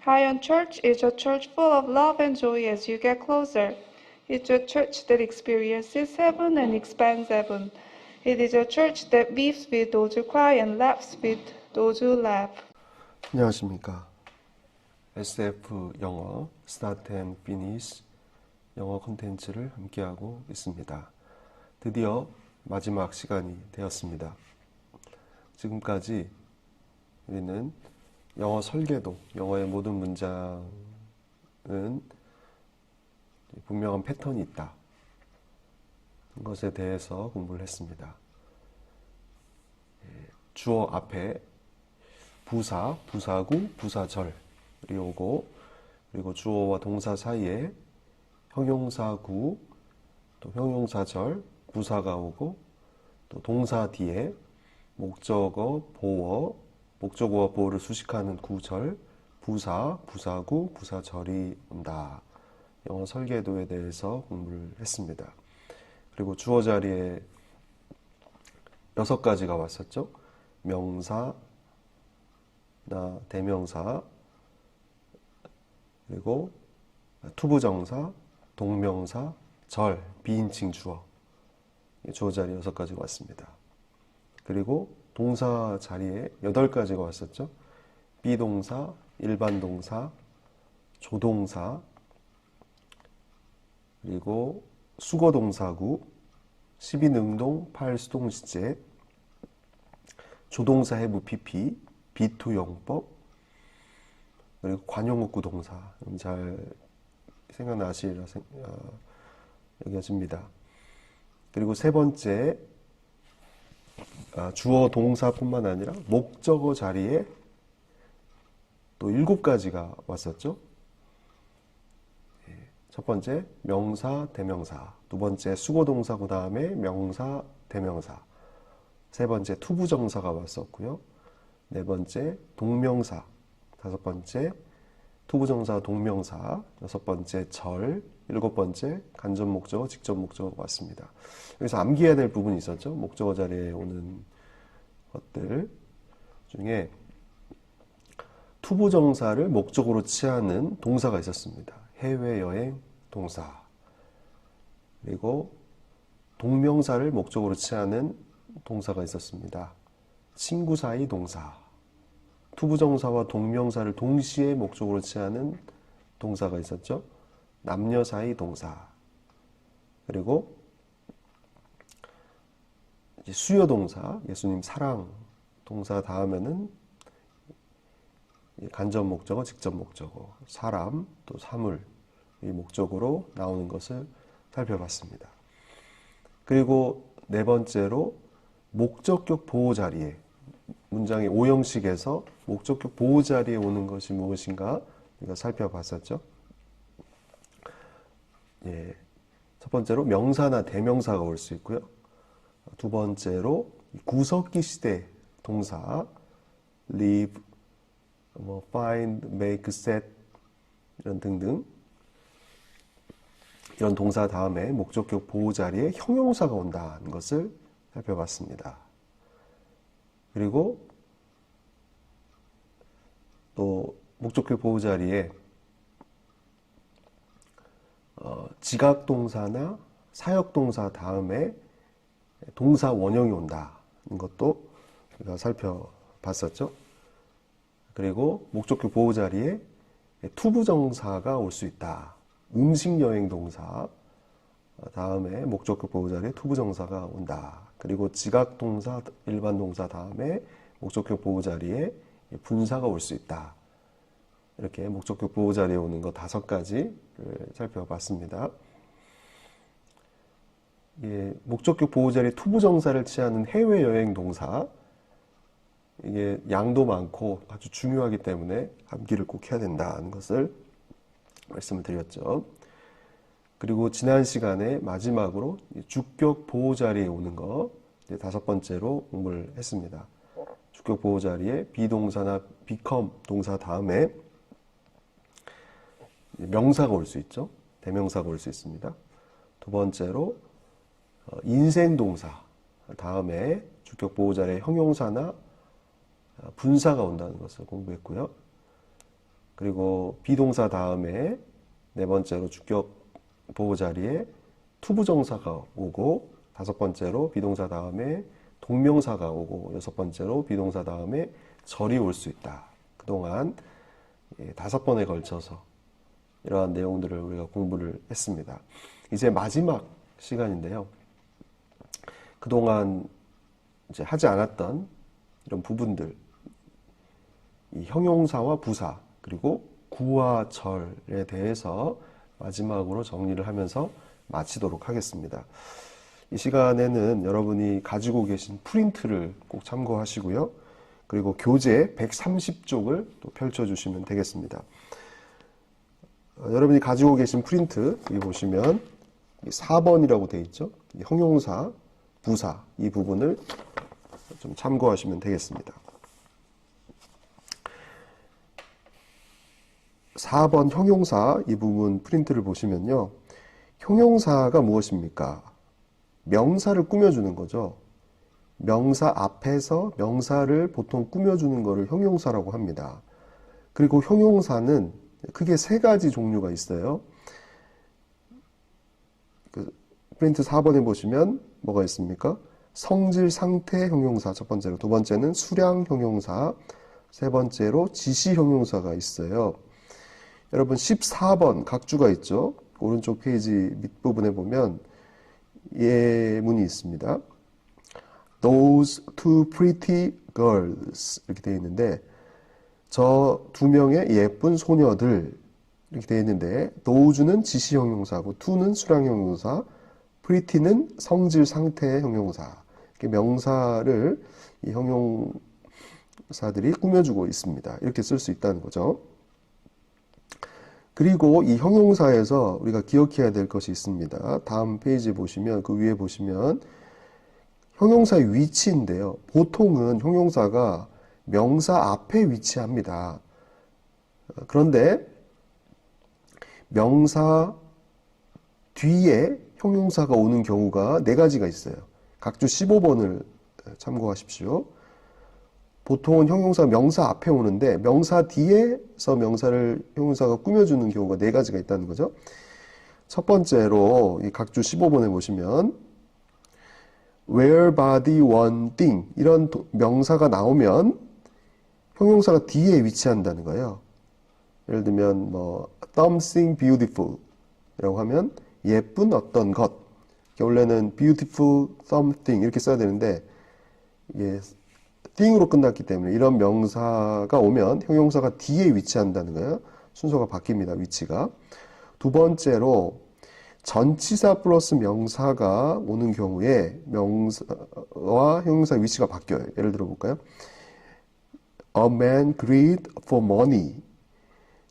Highland Church is a church full of love and joy as you get closer. It's a church that experiences heaven and expands heaven. It is a church that weeps with those who cry and laughs with those who laugh. 안녕하십니까. SF 영어 Start and Finish 영어 콘텐츠를 함께하고 있습니다. 드디어 마지막 시간이 되었습니다. 지금까지 우리는 영어 설계도, 영어의 모든 문장은 분명한 패턴이 있다. 것에 대해서 공부를 했습니다. 주어 앞에 부사, 부사구, 부사절이 오고, 그리고 주어와 동사 사이에 형용사구, 또 형용사절, 부사가 오고, 또 동사 뒤에 목적어, 보어, 목적어와 보어를 수식하는 구절, 부사, 부사구, 부사절이 온다. 영어 설계도에 대해서 공부를 했습니다. 그리고 주어 자리에 6가지가 왔었죠. 명사, 나 대명사, 그리고 투부정사, 동명사, 절, 비인칭 주어. 주어 자리에 6가지가 왔습니다. 그리고 동사 자리에 8가지가 왔었죠. 비동사, 일반동사, 조동사, 그리고 수거동사구, 12능동, 8수동시제, 조동사 해부 PP, 비투용법, 그리고 관용어구 동사. 잘 생각나시리라 여겨집니다. 그리고 세 번째, 주어 동사뿐만 아니라 목적어 자리에 또 7가지가 왔었죠. 첫 번째, 명사, 대명사. 두 번째, 수거동사, 그 다음에 명사, 대명사. 세 번째, 투부정사가 왔었고요. 네 번째, 동명사. 다섯 번째, 투부정사, 동명사. 여섯 번째, 절. 7번째, 간접목적어, 직접목적어가 왔습니다. 여기서 암기해야 될 부분이 있었죠. 목적어 자리에 오는 것들 중에 투부정사를 목적으로 취하는 동사가 있었습니다. 해외여행 동사. 그리고 동명사를 목적으로 취하는 동사가 있었습니다. 친구 사이 동사. 투부정사와 동명사를 동시에 목적으로 취하는 동사가 있었죠. 남녀 사이 동사. 그리고 수요 동사, 예수님 사랑 동사 다음에는 간접 목적어, 직접 목적어, 사람, 또 사물, 이 목적으로 나오는 것을 살펴봤습니다. 그리고 네 번째로 목적격 보호 자리에, 문장의 오형식에서 목적격 보호 자리에 오는 것이 무엇인가 우리가 살펴봤었죠. 첫 번째로 명사나 대명사가 올 수 있고요. 두 번째로 구석기 시대 동사, live, find, make, set 이런 등등 이런 동사 다음에 목적격 보호 자리에 형용사가 온다는 것을 살펴봤습니다. 그리고 또 목적격 보호 자리에 지각동사나 사역동사 다음에 동사 원형이 온다는 것도 우리가 살펴봤었죠. 그리고 목적격 보호 자리에 투부정사가 올 수 있다. 음식여행 동사 다음에 목적격 보호 자리에 투부정사가 온다. 그리고 지각동사, 일반동사 다음에 목적격 보호 자리에 분사가 올 수 있다. 이렇게 목적격 보호 자리에 오는 것 5가지를 살펴봤습니다. 목적격 보호 자리에 투부정사를 취하는 해외여행 동사, 이게 양도 많고 아주 중요하기 때문에 암기를 꼭 해야 된다는 것을 말씀을 드렸죠. 그리고 지난 시간에 마지막으로 주격 보호 자리에 오는 거 5번째로 공부를 했습니다. 주격 보호 자리에 비동사나 become 동사 다음에 명사가 올 수 있죠. 대명사가 올 수 있습니다. 두 번째로 인생 동사 다음에 주격 보호 자리에 형용사나 분사가 온다는 것을 공부했고요. 그리고 비동사 다음에 네 번째로 주격 보호 자리에 투부정사가 오고, 다섯 번째로 비동사 다음에 동명사가 오고, 여섯 번째로 비동사 다음에 절이 올 수 있다. 그동안 다섯 번에 걸쳐서 이러한 내용들을 우리가 공부를 했습니다. 이제 마지막 시간인데요. 그동안 이제 하지 않았던 이런 부분들, 이 형용사와 부사, 그리고 구와 절에 대해서 마지막으로 정리를 하면서 마치도록 하겠습니다. 이 시간에는 여러분이 가지고 계신 프린트를 꼭 참고하시고요. 그리고 교재 130쪽을 또 펼쳐주시면 되겠습니다. 여러분이 가지고 계신 프린트, 여기 보시면 4번이라고 되어 있죠. 형용사, 부사, 이 부분을 좀 참고하시면 되겠습니다. 4번 형용사, 이 부분 프린트를 보시면요. 형용사가 무엇입니까? 명사를 꾸며주는 거죠. 명사 앞에서 명사를 보통 꾸며주는 것을 형용사라고 합니다. 그리고 형용사는 크게 세 가지 종류가 있어요. 프린트 4번에 보시면 뭐가 있습니까? 성질 상태 형용사 첫 번째로, 두 번째는 수량 형용사, 세 번째로 지시 형용사가 있어요. 여러분 14번 각주가 있죠. 오른쪽 페이지 밑부분에 보면 예문이 있습니다. Those two pretty girls 이렇게 되어 있는데, 저 두 명의 예쁜 소녀들 이렇게 되어 있는데, those는 지시 형용사고 to는 수량 형용사, pretty는 성질 상태 형용사. 이렇게 명사를 이 형용사들이 꾸며주고 있습니다. 이렇게 쓸 수 있다는 거죠. 그리고 이 형용사에서 우리가 기억해야 될 것이 있습니다. 다음 페이지 보시면, 그 위에 보시면 형용사의 위치인데요. 보통은 형용사가 명사 앞에 위치합니다. 그런데 명사 뒤에 형용사가 오는 경우가 네 가지가 있어요. 각주 15번을 참고하십시오. 보통은 형용사 명사 앞에 오는데 명사 뒤에서 명사를 형용사가 꾸며주는 경우가 네 가지가 있다는 거죠. 첫 번째로 이 각주 15번에 보시면 where body one thing 이런 명사가 나오면 형용사가 뒤에 위치한다는 거예요. 예를 들면 뭐 something beautiful 이라고 하면 예쁜 어떤 것. 원래는 beautiful something 이렇게 써야 되는데 이게 thing으로 끝났기 때문에 이런 명사가 오면 형용사가 뒤에 위치한다는 거예요. 순서가 바뀝니다. 위치가. 두 번째로 전치사 플러스 명사가 오는 경우에 명사와 형용사 위치가 바뀌어요. 예를 들어 볼까요? A man greed for money.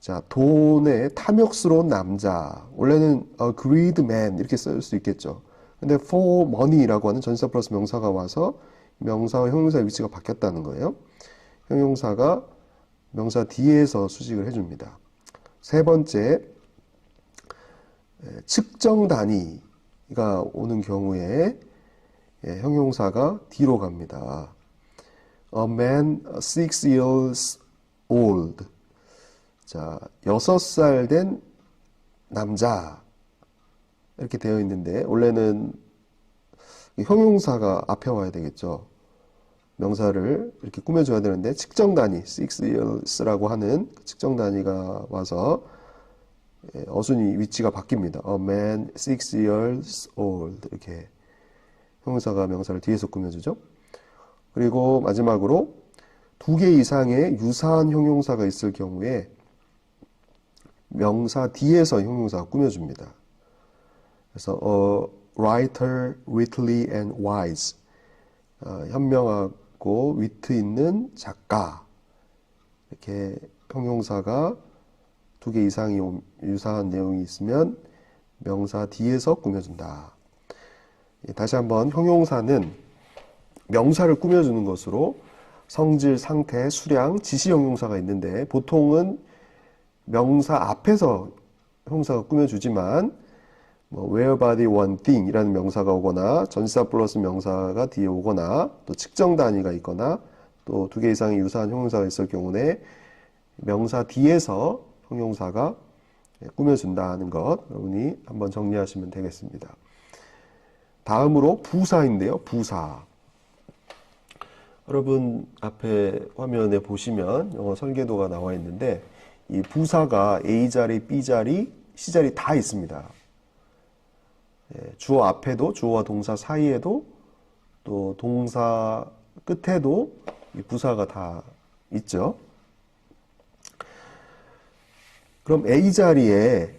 자, 돈에 탐욕스러운 남자. 원래는 a greed man 이렇게 쓸 수 있겠죠. 근데 for money라고 하는 전치사 플러스 명사가 와서 명사와 형용사의 위치가 바뀌었다는 거예요. 형용사가 명사 뒤에서 수식을 해줍니다. 세 번째, 측정 단위가 오는 경우에 형용사가 뒤로 갑니다. A man 6 years old. 자, 6살 된 남자. 이렇게 되어 있는데, 원래는 형용사가 앞에 와야 되겠죠. 명사를 이렇게 꾸며줘야 되는데, 측정 단위, 6 years라고 하는 측정 단위가 와서 어순이 위치가 바뀝니다. A man 6 years old. 이렇게 형용사가 명사를 뒤에서 꾸며주죠. 그리고 마지막으로 두 개 이상의 유사한 형용사가 있을 경우에 명사 뒤에서 형용사가 꾸며줍니다. 그래서 writer, witty and wise. 현명하고 위트 있는 작가. 이렇게 형용사가 두 개 이상이 유사한 내용이 있으면 명사 뒤에서 꾸며준다. 다시 한번 형용사는 명사를 꾸며주는 것으로 성질, 상태, 수량, 지시 형용사가 있는데 보통은 명사 앞에서 형용사가 꾸며주지만 where body one thing 이라는 명사가 오거나 전치사 플러스 명사가 뒤에 오거나 또 측정 단위가 있거나 또 두 개 이상의 유사한 형용사가 있을 경우에 명사 뒤에서 형용사가 꾸며준다는 것 여러분이 한번 정리하시면 되겠습니다. 다음으로 부사인데요. 부사. 여러분 앞에 화면에 보시면 영어 설계도가 나와 있는데 이 부사가 A자리, B자리, C자리 다 있습니다. 주어 앞에도 주어와 동사 사이에도 또 동사 끝에도 이 부사가 다 있죠. 그럼 A자리에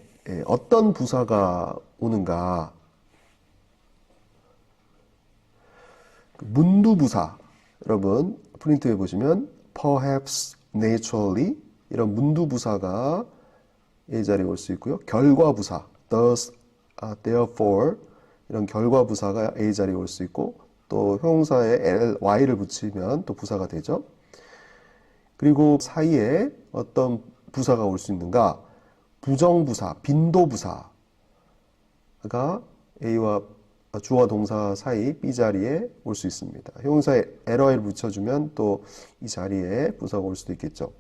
어떤 부사가 오는가? 문두부사. 여러분 프린트해 보시면 perhaps, naturally 이런 문두부사가 A자리에 올 수 있고요. 결과부사 thus, therefore 이런 결과부사가 A자리에 올 수 있고 또 형용사에 y를 붙이면 또 부사가 되죠. 그리고 사이에 어떤 부사가 올 수 있는가? 부정부사, 빈도부사가 A와 주어와 동사 사이 B자리에 올 수 있습니다. 형용사에 ly를 붙여주면 또 이 자리에 부사가 올 수도 있겠죠.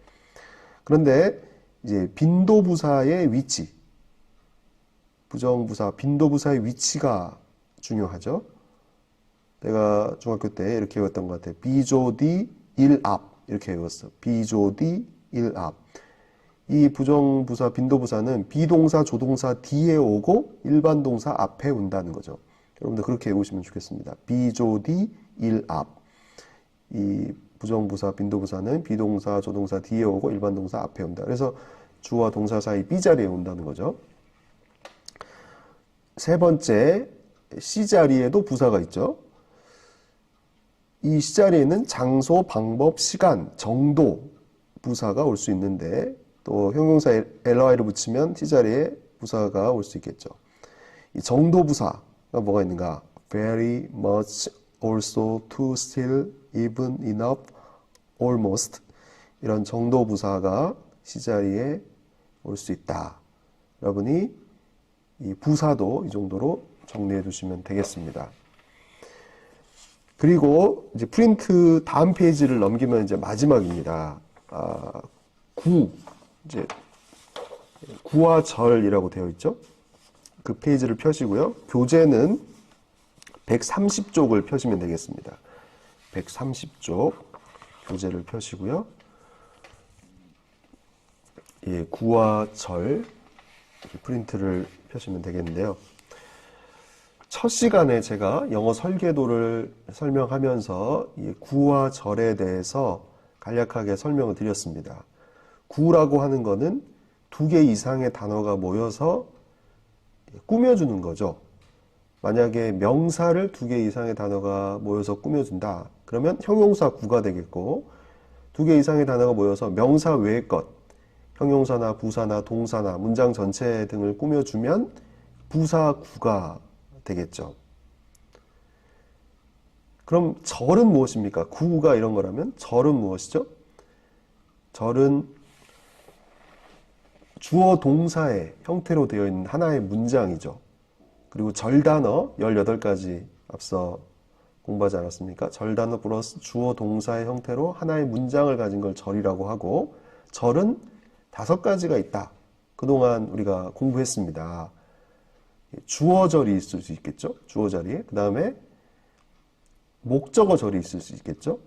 그런데 이제 빈도부사의 위치, 부정부사, 빈도부사의 위치가 중요하죠. 내가 중학교 때 이렇게 외웠던 것 같아요. 비조디 일앞 이렇게 외웠어. 비조디 일앞. 이 부정부사, 빈도부사는 비동사, 조동사 뒤에 오고 일반 동사 앞에 온다는 거죠. 여러분들 그렇게 외우시면 좋겠습니다. 비조디 일앞. 이 부정부사, 빈도부사는 비동사, 조동사 뒤에 오고 일반 동사 앞에 온다. 그래서 주와 동사 사이 B자리에 온다는 거죠. 세 번째, C자리에도 부사가 있죠. 이 C자리에는 장소, 방법, 시간, 정도 부사가 올 수 있는데 또 형용사에 ly를 붙이면 C자리에 부사가 올 수 있겠죠. 이 정도 부사가 뭐가 있는가? very, much, also, to, still, even, enough, almost 이런 정도 부사가 C자리에 올 수 있다. 여러분이 이 부사도 이 정도로 정리해 두시면 되겠습니다. 그리고 이제 프린트 다음 페이지를 넘기면 이제 마지막입니다. 이제 구와 절이라고 되어 있죠. 그 페이지를 펴시고요. 교재는 130쪽을 펴시면 되겠습니다. 130쪽 교재를 펴시고요. 예, 구와 절 프린트를 펴시면 되겠는데요. 첫 시간에 제가 영어 설계도를 설명하면서 이 구와 절에 대해서 간략하게 설명을 드렸습니다. 구라고 하는 거는 2개 이상의 단어가 모여서 꾸며주는 거죠. 만약에 명사를 2개 이상의 단어가 모여서 꾸며준다. 그러면 형용사 구가 되겠고 2개 이상의 단어가 모여서 명사 외의 것, 형용사나 부사나 동사나 문장 전체 등을 꾸며주면 부사 구가 되겠죠. 그럼 절은 무엇입니까? 구가 이런 거라면 절은 무엇이죠? 절은 주어 동사의 형태로 되어 있는 하나의 문장이죠. 그리고 절단어 18가지 앞서 공부하지 않았습니까? 절단어 플러스 주어 동사의 형태로 하나의 문장을 가진 걸 절이라고 하고 절은 5가지가 있다. 그동안 우리가 공부했습니다. 주어절이 있을 수 있겠죠. 주어자리에. 그 다음에 목적어절이 있을 수 있겠죠.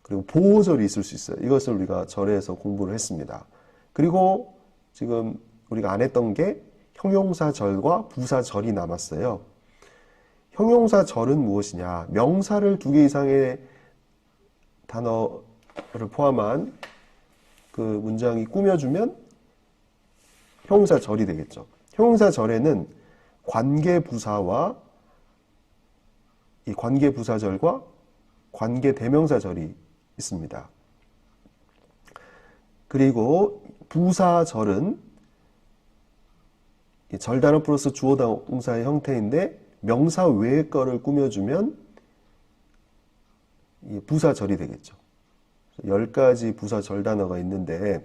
그리고 보어절이 있을 수 있어요. 이것을 우리가 절에서 공부를 했습니다. 그리고 지금 우리가 안 했던 게 형용사절과 부사절이 남았어요. 형용사절은 무엇이냐? 명사를 2개 이상의 단어를 포함한 그 문장이 꾸며주면 형용사절이 되겠죠. 형용사절에는 관계부사와 이 관계부사절과 관계대명사절이 있습니다. 그리고 부사절은 절단어 플러스 주어 동사의 형태인데 명사 외의 거를 꾸며주면 부사절이 되겠죠. 10가지 부사절 단어가 있는데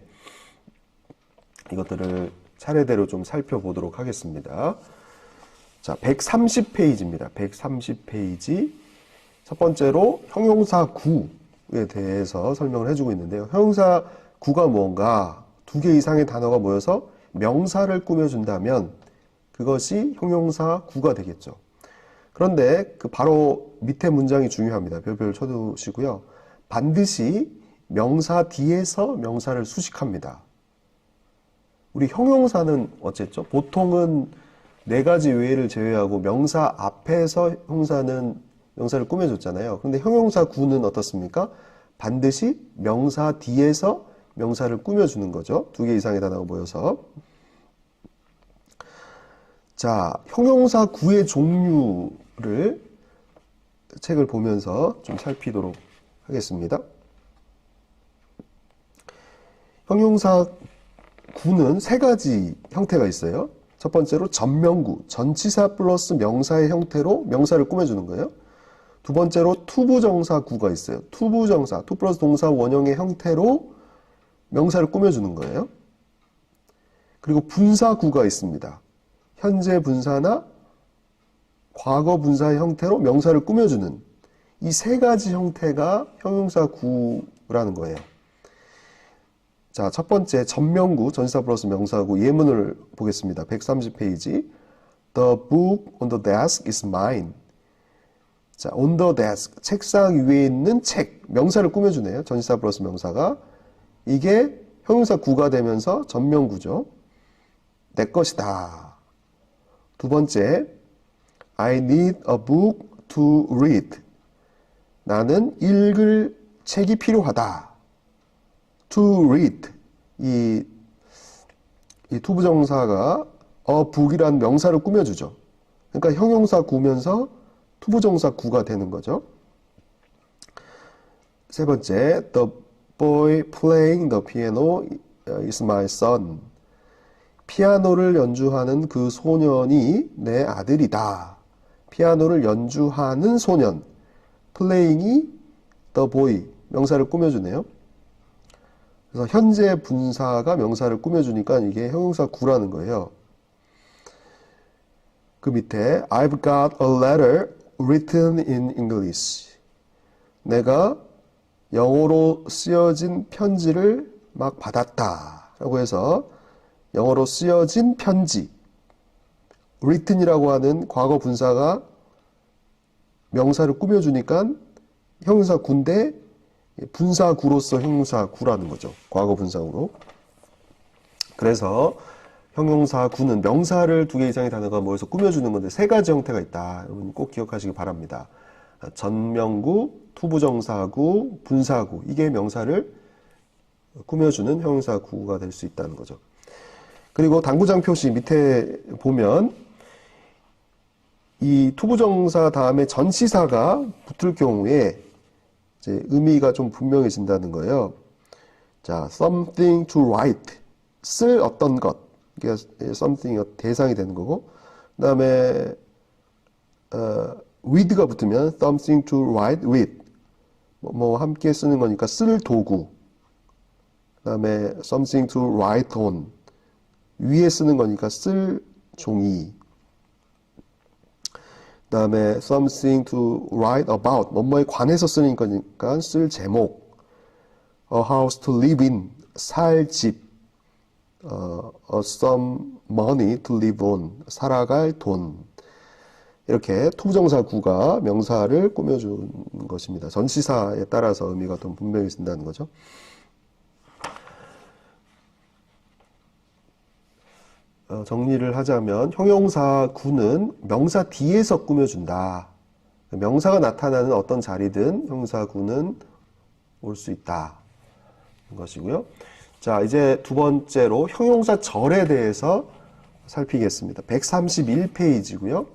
이것들을 차례대로 좀 살펴보도록 하겠습니다. 자, 130페이지입니다. 130페이지. 첫 번째로 형용사 구에 대해서 설명을 해주고 있는데요. 형용사 구가 뭔가 두 개 이상의 단어가 모여서 명사를 꾸며준다면 그것이 형용사 구가 되겠죠. 그런데 그 바로 밑에 문장이 중요합니다. 별별 쳐두시고요. 반드시 명사 뒤에서 명사를 수식합니다. 우리 형용사는 어쨌죠? 보통은 네 가지 외를 제외하고 명사 앞에서 명사를 꾸며줬잖아요. 그런데 형용사 구는 어떻습니까? 반드시 명사 뒤에서 명사를 꾸며주는 거죠. 두 개 이상의 단어가 모여서. 자, 형용사 구의 종류를 책을 보면서 좀 살피도록 하겠습니다. 형용사 구는 세 가지 형태가 있어요. 첫 번째로 전명구, 전치사 플러스 명사의 형태로 명사를 꾸며주는 거예요. 두 번째로 투부정사 구가 있어요. 투부정사, 투 플러스 동사 원형의 형태로 명사를 꾸며주는 거예요. 그리고 분사구가 있습니다. 현재 분사나 과거 분사의 형태로 명사를 꾸며주는 이 세 가지 형태가 형용사 구라는 거예요. 자, 첫 번째 전명구, 전치사 플러스 명사구 예문을 보겠습니다. 130페이지. The book on the desk is mine. 자, on the desk, 책상 위에 있는 책, 명사를 꾸며주네요. 전치사 플러스 명사가. 이게 형용사 구가 되면서 전명구죠. 내 것이다. 두 번째, I need a book to read. 나는 읽을 책이 필요하다. To read. 이 투부정사가 a book이라는 명사를 꾸며주죠. 그러니까 형용사 구면서 투부정사 구가 되는 거죠. 세 번째, the boy playing the piano is my son. 피아노를 연주하는 그 소년이 내 아들이다. 피아노를 연주하는 소년. playing이 the boy, 명사를 꾸며주네요. 그래서 현재 분사가 명사를 꾸며주니까 이게 형용사 구라는 거예요. 그 밑에 I've got a letter written in English. 내가 영어로 쓰여진 편지를 막 받았다 라고 해서 영어로 쓰여진 편지, written이라고 하는 과거 분사가 명사를 꾸며주니까 형용사 구인데 분사구로서 형용사 구라는 거죠. 과거 분사구로. 그래서 형용사 구는 명사를 두 개 이상의 단어가 모여서 꾸며주는 건데 세 가지 형태가 있다. 여러분 꼭 기억하시기 바랍니다. 전명구, 투부정사구, 분사구. 이게 명사를 꾸며주는 형용사 구가 될 수 있다는 거죠. 그리고 당구장 표시 밑에 보면 이 투부정사 다음에 전치사가 붙을 경우에 이제 의미가 좀 분명해진다는 거예요. 자, something to write. 쓸 어떤 것. 이게 something이 대상이 되는 거고. 그 다음에 with가 붙으면 something to write with. 뭐 함께 쓰는 거니까 쓸 도구. 그 다음에 something to write on. 위에 쓰는 거니까 쓸 종이. 그 다음에 something to write about. 뭐뭐에 관해서 쓰는 거니까 쓸 제목. a house to live in. 살 집. some money to live on. 살아갈 돈. 이렇게 투부정사 구가 명사를 꾸며주는 것입니다. 전치사에 따라서 의미가 좀 분명해진다는 거죠. 정리를 하자면 형용사 구는 명사 뒤에서 꾸며준다. 명사가 나타나는 어떤 자리든 형용사 구는 올 수 있다. 것이고요. 자, 이제 두 번째로 형용사 절에 대해서 살피겠습니다. 131페이지고요.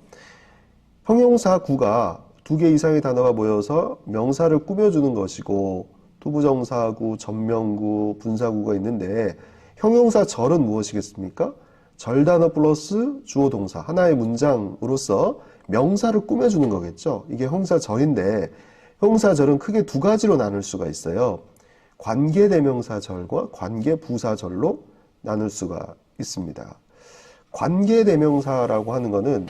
형용사 구가 두 개 이상의 단어가 모여서 명사를 꾸며주는 것이고 투부정사구, 전명구, 분사구가 있는데 형용사 절은 무엇이겠습니까? 절단어 플러스 주어 동사 하나의 문장으로서 명사를 꾸며주는 거겠죠. 이게 형용사절인데 형용사절은 크게 두 가지로 나눌 수가 있어요. 관계대명사절과 관계부사절로 나눌 수가 있습니다. 관계대명사라고 하는 거는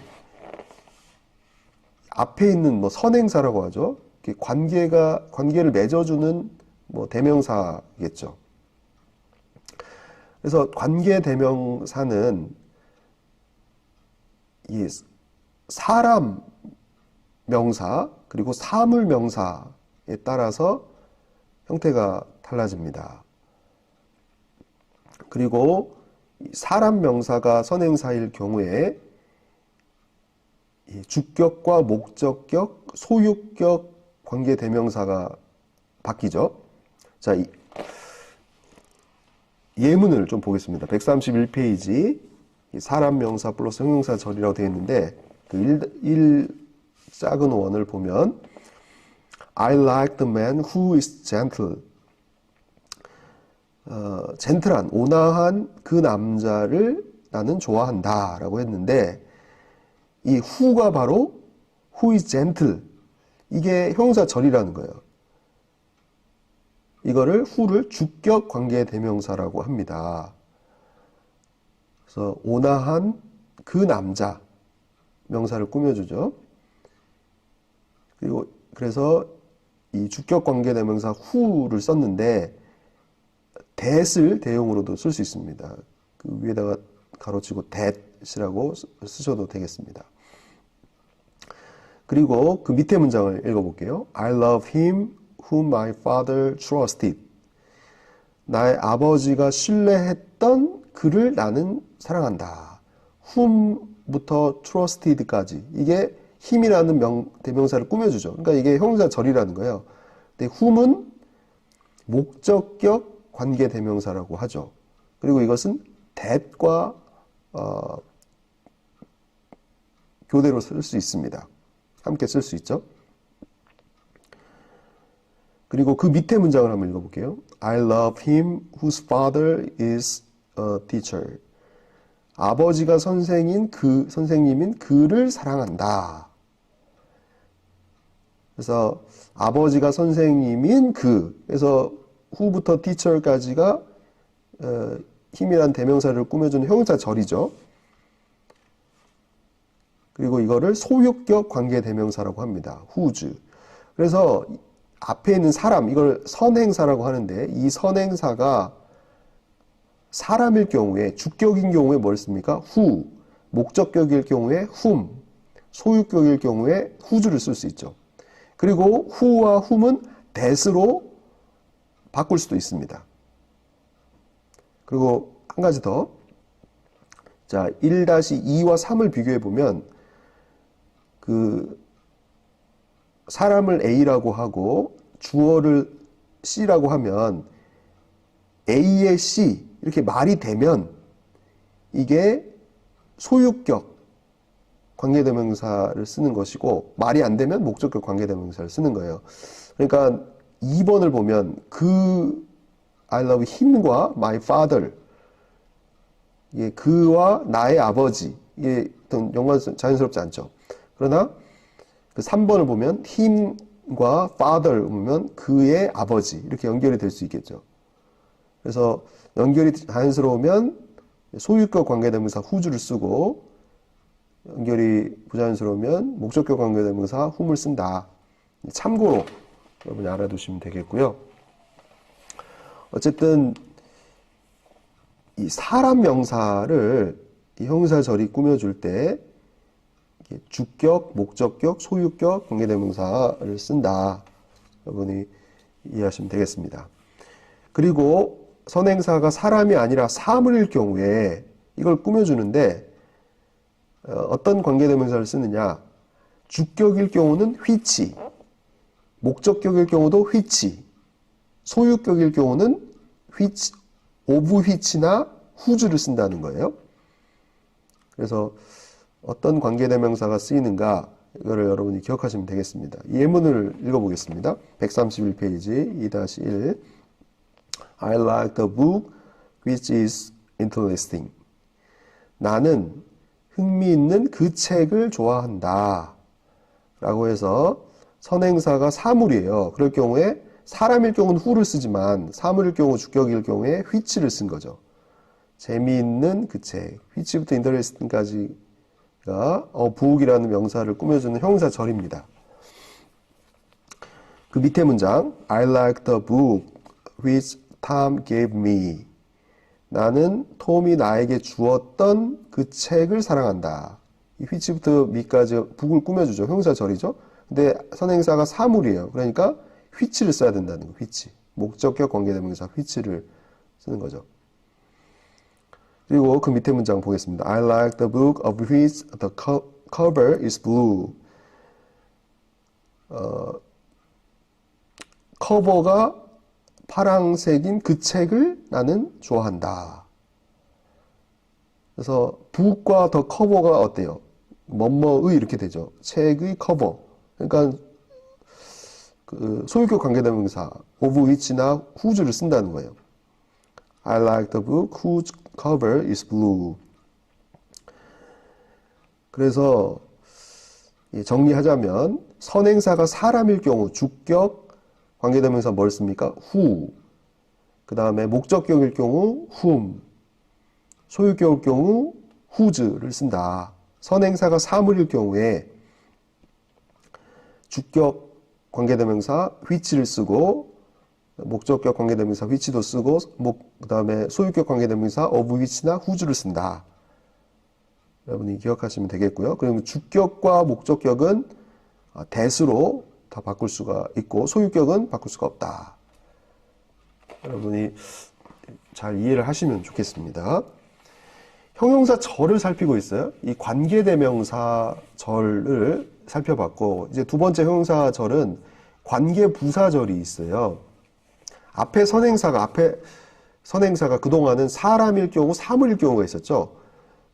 앞에 있는 뭐 선행사라고 하죠. 관계를 맺어주는 뭐 대명사겠죠. 그래서 관계대명사는 이 사람 명사 그리고 사물 명사에 따라서 형태가 달라집니다. 그리고 사람 명사가 선행사일 경우에 이 주격과 목적격, 소유격 관계대명사가 바뀌죠. 자, 예문을 좀 보겠습니다. 131페이지 사람 명사 플러스 형용사 절이라고 되어 있는데 그 작은 원을 보면 I like the man who is gentle. 젠틀한, 온화한 그 남자를 나는 좋아한다 라고 했는데 이 who가 바로 who is gentle. 이게 형용사 절이라는 거예요. 이거를 who를 주격 관계대명사라고 합니다. 그래서 온화한 그 남자 명사를 꾸며주죠. 그리고 그래서 이 주격 관계대명사 who를 썼는데 that을 대용으로도 쓸 수 있습니다. 그 위에다가 가로치고 that이라고 쓰셔도 되겠습니다. 그리고 그 밑에 문장을 읽어볼게요. I love him whom my father trusted. 나의 아버지가 신뢰했던 그를 나는 사랑한다. whom부터 trusted까지. 이게 힘이라는 대명사를 꾸며주죠. 그러니까 이게 형용사 절이라는 거예요. 근데 whom은 목적격 관계대명사라고 하죠. 그리고 이것은 that과 교대로 쓸 수 있습니다. 함께 쓸 수 있죠. 그리고 그 밑에 문장을 한번 읽어볼게요. I love him whose father is a teacher. 아버지가 선생님인 그를 사랑한다. 그래서 아버지가 선생님인 그래서 who부터 teacher까지가 힘이란 대명사를 꾸며주는 형용사 절이죠. 그리고 이거를 소유격 관계대명사라고 합니다. whose. 그래서 앞에 있는 사람, 이걸 선행사라고 하는데 이 선행사가 사람일 경우에, 주격인 경우에 뭘 씁니까? who. 목적격일 경우에 whom. 소유격일 경우에 whose를 쓸 수 있죠. 그리고 who와 whom은 that으로 바꿀 수도 있습니다. 그리고 한 가지 더. 자, 1-2와 3을 비교해 보면 그 사람을 A라고 하고 주어를 C라고 하면 A의 C 이렇게 말이 되면 이게 소유격 관계대명사를 쓰는 것이고 말이 안 되면 목적격 관계대명사를 쓰는 거예요. 그러니까 2번을 보면 그 I love him과 my father 이게 그와 나의 아버지 이게 영어가 자연스럽지 않죠. 그러나 그 3번을 보면 him과 father 보면 그의 아버지 이렇게 연결이 될 수 있겠죠. 그래서 연결이 자연스러우면 소유격 관계대명사 whose를 쓰고 연결이 부자연스러우면 목적격 관계대명사 whom을 쓴다. 참고로 여러분이 알아두시면 되겠고요. 어쨌든 이 사람 명사를 이 형용사 절이 꾸며줄 때 주격, 목적격, 소유격 관계대명사를 쓴다. 여러분이 이해하시면 되겠습니다. 그리고 선행사가 사람이 아니라 사물일 경우에 이걸 꾸며주는데 어떤 관계대명사를 쓰느냐. 주격일 경우는 which, 목적격일 경우도 which, 소유격일 경우는 which, of which나 whose를 쓴다는 거예요. 그래서 어떤 관계대명사가 쓰이는가 이거를 여러분이 기억하시면 되겠습니다. 예문을 읽어보겠습니다. 131페이지 2-1 I like the book which is interesting. 나는 흥미있는 그 책을 좋아한다. 라고 해서 선행사가 사물이에요. 그럴 경우에 사람일 경우는 who를 쓰지만 사물일 경우 주격일 경우에 which를 쓴 거죠. 재미있는 그 책. which부터 interesting까지가 book이라는 명사를 꾸며주는 형용사 절입니다. 그 밑에 문장 I like the book which Tom gave me. 나는 톰이 나에게 주었던 그 책을 사랑한다. 이 which부터 me까지 북을 꾸며주죠. 형용사절이죠. 근데 선행사가 사물이에요. 그러니까 which를 써야 된다는 거예요. which. 목적격 관계대명사 which를 쓰는 거죠. 그리고 그 밑에 문장 보겠습니다. I like the book of which the cover is blue. 커버가 파랑색인 그 책을 나는 좋아한다. 그래서 book과 the cover가 어때요? 뭐뭐의 이렇게 되죠. 책의 커버. 그러니까 그 소유격 관계대명사 of which나 whose를 쓴다는 거예요. I like the book whose cover is blue. 그래서 정리하자면 선행사가 사람일 경우 주격 관계대명사 뭘 씁니까? who. 그 다음에 목적격일 경우 whom. 소유격일 경우 whose를 쓴다. 선행사가 사물일 경우에 주격 관계대명사 which를 쓰고 목적격 관계대명사 which도 쓰고 그 다음에 소유격 관계대명사 of which나 whose를 쓴다. 여러분이 기억하시면 되겠고요. 그리고 주격과 목적격은 that으로 다 바꿀 수가 있고 소유격은 바꿀 수가 없다. 여러분이 잘 이해를 하시면 좋겠습니다. 형용사 절을 살피고 있어요. 이 관계대명사 절을 살펴봤고 이제 두 번째 형용사 절은 관계부사절이 있어요. 앞에 선행사가 그동안은 사람일 경우 사물일 경우가 있었죠.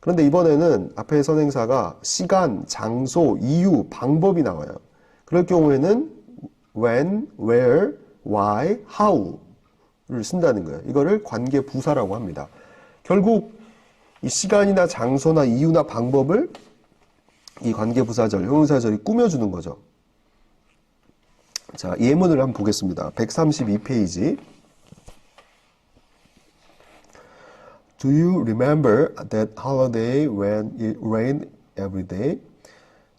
그런데 이번에는 앞에 선행사가 시간, 장소, 이유, 방법이 나와요. 그럴 경우에는 when, where, why, how를 쓴다는 거예요. 이거를 관계부사라고 합니다. 결국 이 시간이나 장소나 이유나 방법을 이 관계부사절, 형용사절이 꾸며주는 거죠. 자, 예문을 한번 보겠습니다. 132페이지. Do you remember that holiday when it rained every day?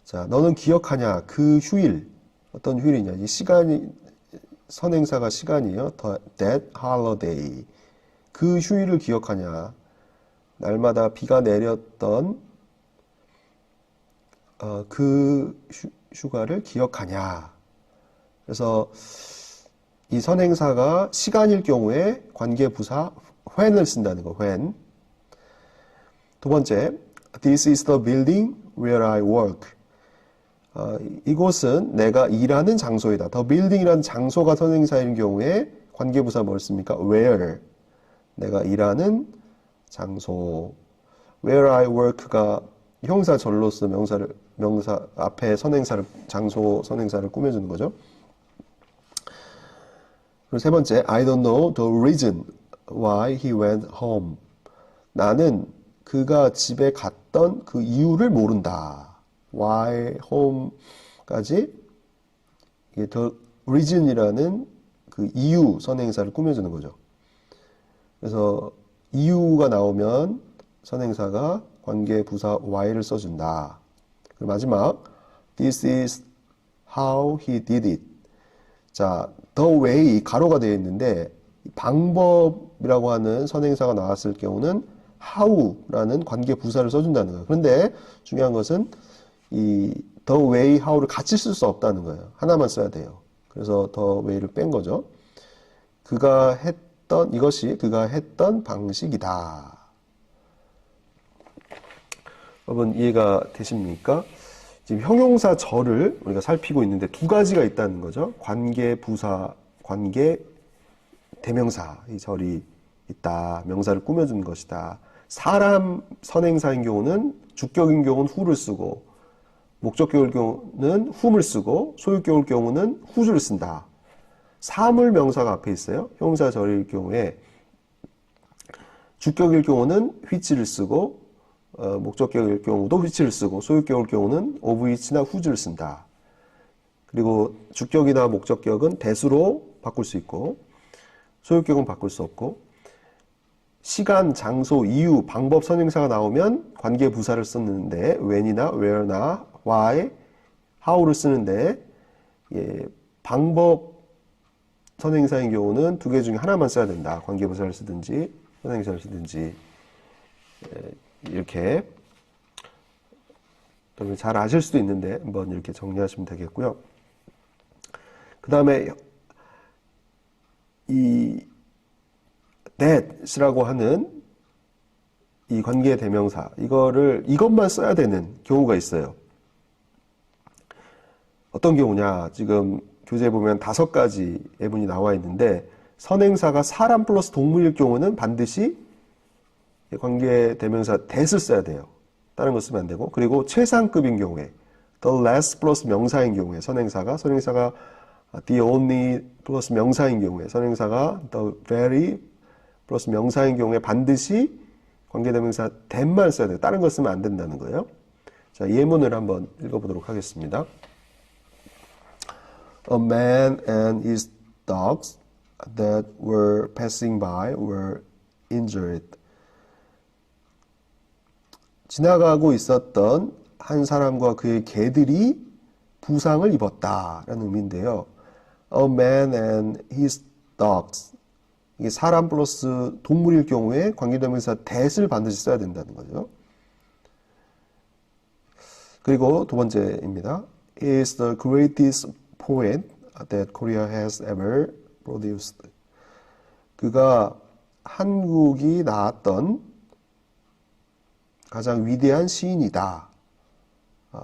자, 너는 기억하냐? 그 휴일. 어떤 휴일이냐? 이 시간이, 선행사가 시간이에요. That holiday. 그 휴일을 기억하냐? 날마다 비가 내렸던 그 휴가를 기억하냐? 그래서 이 선행사가 시간일 경우에 관계부사 when을 쓴다는 거, when. 두 번째, this is the building where I work. 이곳은 내가 일하는 장소이다. the building이라는 장소가 선행사인 경우에 관계부사 뭘 씁니까? where. 내가 일하는 장소. where I work가 형사절로서 명사 앞에 선행사를, 장소 선행사를 꾸며주는 거죠. 그리고 세 번째, I don't know the reason why he went home. 나는 그가 집에 갔던 그 이유를 모른다. why home까지 이게 the reason이라는 그 이유 선행사를 꾸며주는 거죠. 그래서 이유가 나오면 선행사가 관계부사 why를 써준다. 그리고 마지막, this is how he did it. 자, the way 가로가 되어 있는데 방법이라고 하는 선행사가 나왔을 경우는 how라는 관계부사를 써준다는 거예요. 그런데 중요한 것은 이 the way, how를 같이 쓸 수 없다는 거예요. 하나만 써야 돼요. 그래서 the way를 뺀 거죠. 이것이 그가 했던 방식이다. 여러분 이해가 되십니까? 지금 형용사 절을 우리가 살피고 있는데 두 가지가 있다는 거죠. 관계부사, 관계대명사 이 절이 있다. 명사를 꾸며주는 것이다. 사람 선행사인 경우는 주격인 경우는 who를 쓰고 목적격일 경우는 whom을 쓰고 소유격일 경우는 whose를 쓴다. 사물 명사가 앞에 있어요. 형용사 절일 경우에 주격일 경우는 which를 쓰고 목적격일 경우도 which를 쓰고 소유격일 경우는 of which나 whose를 쓴다. 그리고 주격이나 목적격은 that으로 바꿀 수 있고 소유격은 바꿀 수 없고 시간, 장소, 이유, 방법 선행사가 나오면 관계부사를 쓰는데 when이나 where나 why, how를 쓰는데 방법 선행사인 경우는 두 개 중에 하나만 써야 된다. 관계부사를 쓰든지 선행사시든지 이렇게 여러분 잘 아실 수도 있는데 한번 이렇게 정리하시면 되겠고요. 그 다음에 이 that이라고 하는 이 관계 대명사 이것만 써야 되는 경우가 있어요. 어떤 경우냐? 지금 교재에 보면 5가지 예문이 나와 있는데 선행사가 사람 플러스 동물일 경우는 반드시 관계 대명사 that을 써야 돼요. 다른 거 쓰면 안 되고, 그리고 최상급인 경우에 the less 플러스 명사인 경우에 선행사가 the only 플러스 명사인 경우에 선행사가 the very 플러스 명사인 경우에 반드시 관계대명사 that만 써야 돼요. 다른 거 쓰면 안 된다는 거예요. 자, 예문을 한번 읽어보도록 하겠습니다. A man and his dogs that were passing by were injured. 지나가고 있었던 한 사람과 그의 개들이 부상을 입었다라는 의미인데요. A man and his dogs. 이게 사람 플러스 동물일 경우에 관계대명사 that을 반드시 써야 된다는 거죠. 그리고 두 번째입니다. He is the greatest poet that Korea has ever produced. 그가 한국이 낳았던 가장 위대한 시인이다.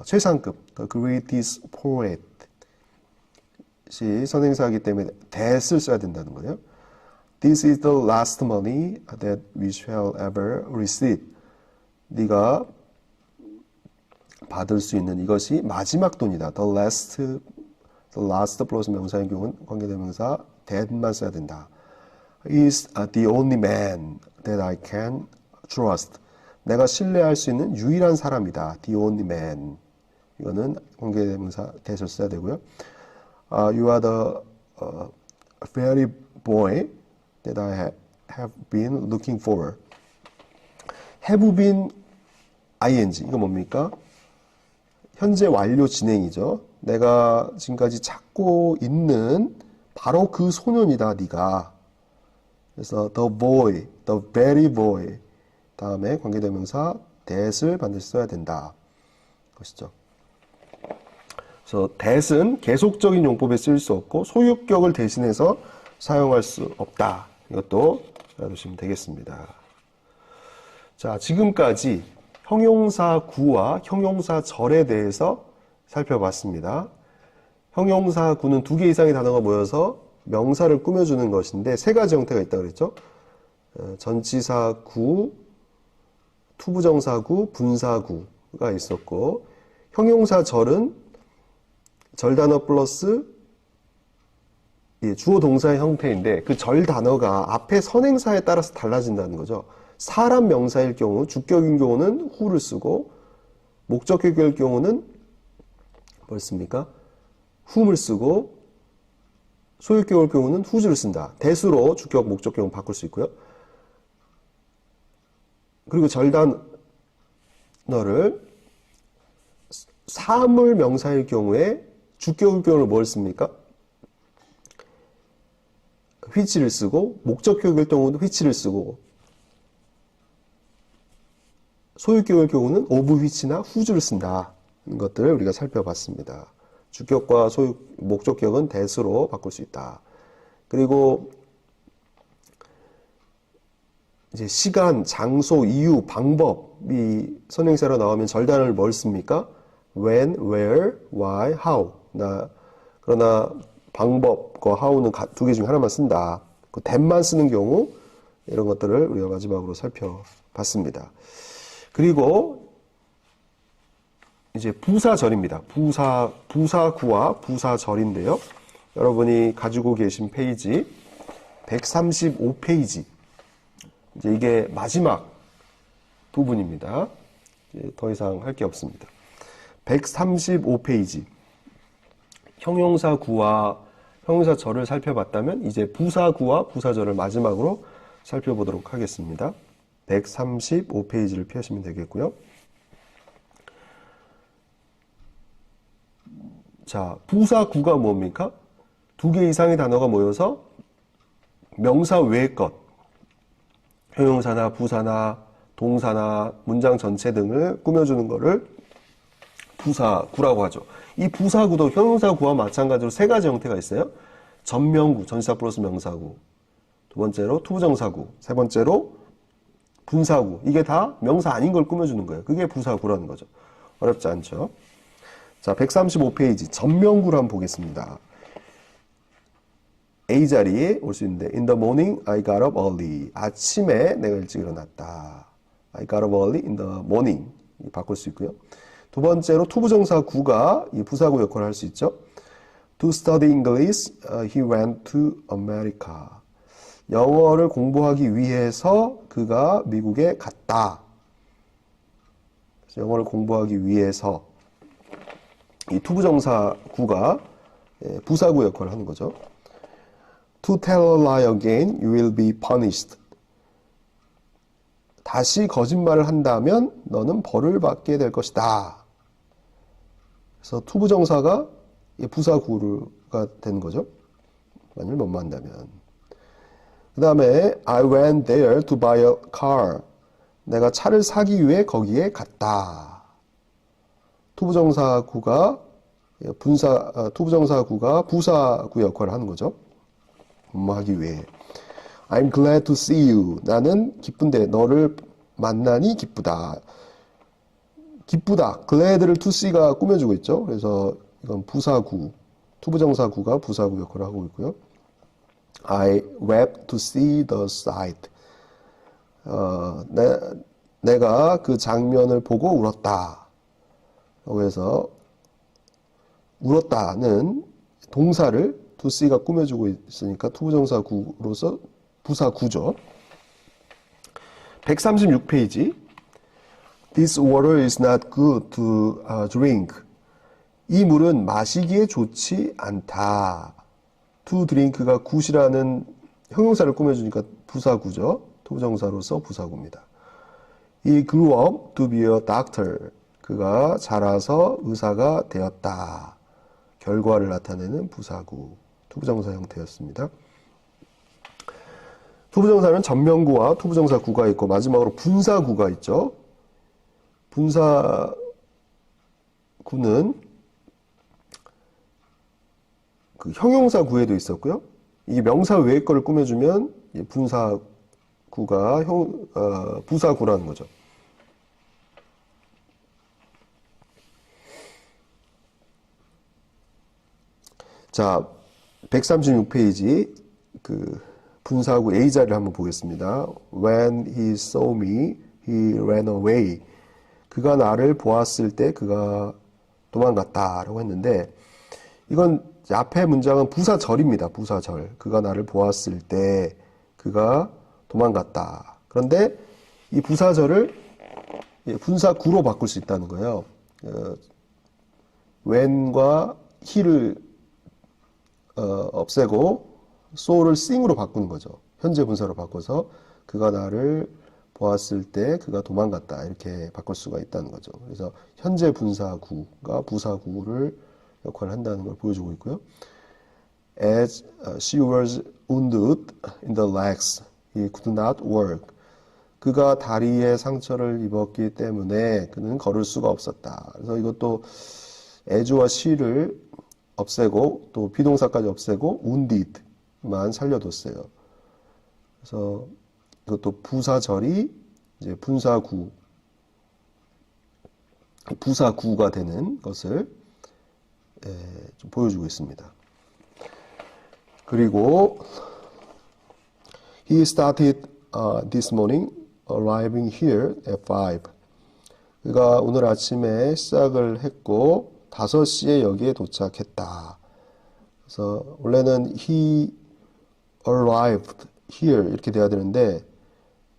최상급, the greatest poet. 시 선행사이기 때문에 that을 써야 된다는 거예요. This is the last money that we shall ever receive. 네가 받을 수 있는 이것이 마지막 돈이다. The last 플러스 명사인 경우는 관계대명사 that만 써야 된다. He is the only man that I can trust. 내가 신뢰할 수 있는 유일한 사람이다. The only man. 이거는 관계대명사 that을 써야 되고요. You are the very boy that I have been looking for. have been ing. 이거 뭡니까? 현재 완료 진행이죠. 내가 지금까지 찾고 있는 바로 그 소년이다, 네가. 그래서 the boy, the very boy. 다음에 관계대명사 that을 반드시 써야 된다. 것이죠. 그래서 that은 계속적인 용법에 쓰일 수 없고 소유격을 대신해서 사용할 수 없다. 이것도 알아두시면 되겠습니다. 자, 지금까지 형용사 구와 형용사 절에 대해서 살펴봤습니다. 형용사 구는 2개 이상의 단어가 모여서 명사를 꾸며주는 것인데 3가지 형태가 있다고 그랬죠. 전치사 구, 투부정사 구, 분사 구가 있었고, 형용사 절은 절단어 플러스 주어 동사의 형태인데 그 절 단어가 앞에 선행사에 따라서 달라진다는 거죠. 사람 명사일 경우, 주격인 경우는 who를 쓰고, 목적격일 경우는 뭘 씁니까? whom을 쓰고, 소유격일 경우는 whose를 쓴다. that으로 주격, 목적격은 바꿀 수 있고요. 그리고 절단어를 사물 명사일 경우에 주격일 경우는 뭘 씁니까? which를 쓰고, 목적격일 경우는 which를 쓰고, 소유격일 경우는 of which나 whose를 쓴다. 이런 것들을 우리가 살펴봤습니다. 주격과 목적격은 that으로 바꿀 수 있다. 그리고 이제 시간, 장소, 이유, 방법이 선행사로 나오면 절단어를 뭘 씁니까? when, where, why, how. 그러나 방법과 how는 2개 중에 하나만 쓴다. 그 that만 쓰는 경우 이런 것들을 우리가 마지막으로 살펴봤습니다. 그리고 이제 부사절입니다. 부사구와 부사절인데요. 여러분이 가지고 계신 페이지 135페이지. 이제 이게 마지막 부분입니다. 이제 더 이상 할 게 없습니다. 135페이지. 형용사구와 형용사절을 살펴봤다면 이제 부사구와 부사절을 마지막으로 살펴보도록 하겠습니다. 135페이지를 펴시면 되겠고요. 자, 부사구가 뭡니까? 2개 이상의 단어가 모여서 명사 외의 것, 형용사나 부사나 동사나 문장 전체 등을 꾸며주는 거를 부사구라고 하죠. 이 부사구도 형용사구와 마찬가지로 세 가지 형태가 있어요. 전명구, 전치사 플러스 명사구. 두 번째로 투부정사구. 세 번째로 분사구. 이게 다 명사 아닌 걸 꾸며주는 거예요. 그게 부사구라는 거죠. 어렵지 않죠? 자, 135페이지 전명구를 한번 보겠습니다. A자리에 올 수 있는데 In the morning I got up early. 아침에 내가 일찍 일어났다. I got up early in the morning. 바꿀 수 있고요. 두 번째로 투부정사 구가 이 부사구 역할을 할 수 있죠. To study English, he went to America. 영어를 공부하기 위해서 그가 미국에 갔다. 그래서 영어를 공부하기 위해서 이 투부정사 구가 부사구 역할을 하는 거죠. To tell a lie again, you will be punished. 다시 거짓말을 한다면 너는 벌을 받게 될 것이다. 그래서 투부정사가 부사구가 되는 거죠. 만일 뭐뭐한다면. 그 다음에 I went there to buy a car. 내가 차를 사기 위해 거기에 갔다. 투부정사구가 투부정사구가 부사구 역할을 하는 거죠. 뭐하기 위해. I'm glad to see you. 나는 기쁜데 너를 만나니 기쁘다. 기쁘다. glad를 to see가 꾸며주고 있죠. 그래서 이건 부사구, 투부정사구가 부사구 역할을 하고 있고요. I wept to see the sight. 내가 그 장면을 보고 울었다. 그래서 울었다는 동사를 to see가 꾸며주고 있으니까 투부정사구로서 부사구죠. 136페이지. This water is not good to drink. 이 물은 마시기에 좋지 않다. To drink가 good이라는 형용사를 꾸며주니까 부사구죠. 투부정사로서 부사구입니다. He grew up to be a doctor. 그가 자라서 의사가 되었다. 결과를 나타내는 부사구. 투부정사 형태였습니다. 투부정사는 전명구와 투부정사구가 있고 마지막으로 분사구가 있죠. 분사구는 그 형용사구에도 있었고요. 이 명사 외의 거를 꾸며주면 분사구가 부사구라는 거죠. 자, 136페이지 그 분사구 A자리를 한번 보겠습니다. When he saw me, he ran away. 그가 나를 보았을 때 그가 도망갔다 라고 했는데 이건 앞에 문장은 부사절입니다. 부사절. 그가 나를 보았을 때 그가 도망갔다. 그런데 이 부사절을 분사구로 바꿀 수 있다는 거예요. when과 he를 없애고 so를 sing으로 바꾸는 거죠. 현재 분사로 바꿔서 그가 나를 보았을 때 그가 도망갔다 이렇게 바꿀 수가 있다는 거죠. 그래서 현재 분사구가 부사구를 역할을 한다는 걸 보여주고 있고요. As she was wounded in the legs, he could not walk. 그가 다리에 상처를 입었기 때문에 그는 걸을 수가 없었다. 그래서 이것도 as와 she를 없애고 또 비동사까지 없애고 wounded만 살려뒀어요. 그래서 이것도 부사절이 이제 부사구가 되는 것을 좀 보여주고 있습니다. 그리고 he started this morning arriving here at 5. 그가 오늘 아침에 시작을 했고 5시에 여기에 도착했다. 그래서 원래는 he arrived here 이렇게 돼야 되는데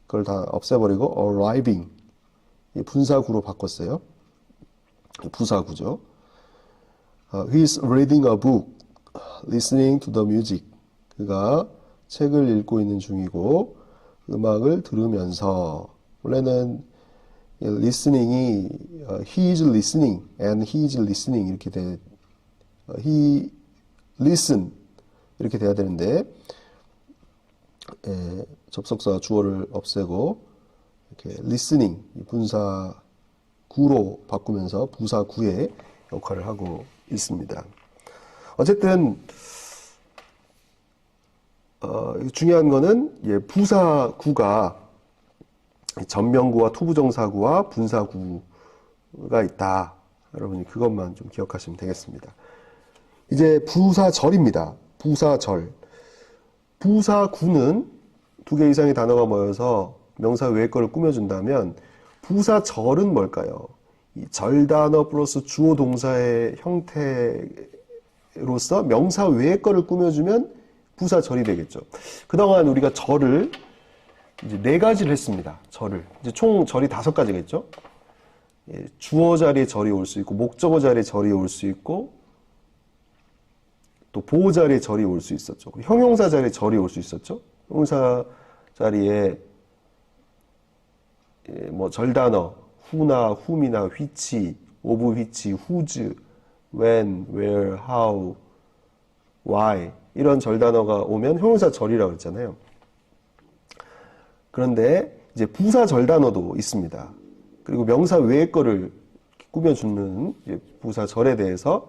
그걸 다 없애버리고 arriving 분사구로 바꿨어요. 부사구죠. He is reading a book, listening to the music. 그가 책을 읽고 있는 중이고 음악을 들으면서 원래는 listening이 he is listening and he is listening 이렇게 he listen 이렇게 돼야 되는데 접속사 주어를 없애고 이렇게 listening 분사 구로 바꾸면서 부사 구의 역할을 하고 있습니다. 어쨌든 중요한 거는 부사 구가 전명구와 투부정사구와 분사구가 있다. 여러분이 그것만 좀 기억하시면 되겠습니다. 이제 부사절입니다. 부사절. 부사구는 두 개 이상의 단어가 모여서 명사 외의 거를 꾸며준다면 부사절은 뭘까요? 이 절단어 플러스 주어 동사의 형태로서 명사 외의 거를 꾸며주면 부사절이 되겠죠. 그동안 우리가 절을 이제 4가지를 했습니다. 절을. 이제 총 절이 5가지겠죠. 주어 자리에 절이 올 수 있고, 목적어 자리에 절이 올 수 있고, 또 보호 자리에 절이 올 수 있었죠. 형용사 자리에 절이 올 수 있었죠. 형용사 자리에 뭐 절단어, who나 whom이나 which, of which, whose, when, where, how, why 이런 절단어가 오면 형용사 절이라고 했잖아요. 그런데 이제 부사 절단어도 있습니다. 그리고 명사 외의 거를 꾸며주는 부사 절에 대해서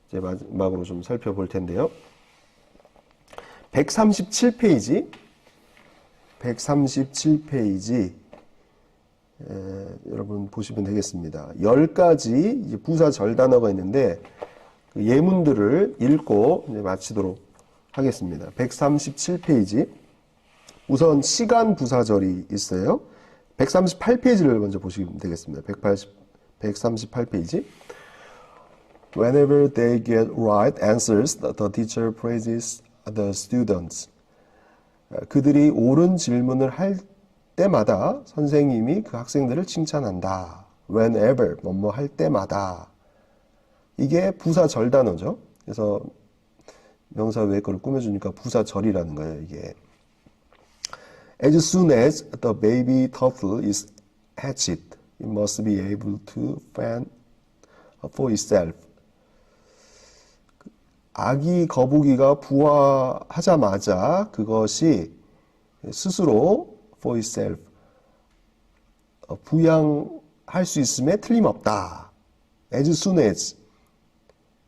이제 마지막으로 좀 살펴볼 텐데요. 137페이지 여러분 보시면 되겠습니다. 10가지 이제 부사 절단어가 있는데 그 예문들을 읽고 이제 마치도록 하겠습니다. 137페이지 우선 시간 부사절이 있어요. 138페이지를 먼저 보시면 되겠습니다. 138페이지 Whenever they get right answers, the teacher praises the students. 그들이 옳은 질문을 할 때마다 선생님이 그 학생들을 칭찬한다. Whenever, 뭐뭐 할 때마다. 이게 부사절 단어죠. 그래서 명사 외의 거를 꾸며주니까 부사절이라는 거예요, 이게. As soon as the baby turtle is hatched, it must be able to fend for itself. 아기 거북이가 부화하자마자 그것이 스스로 for itself 부양할 수 있음에 틀림없다. As soon as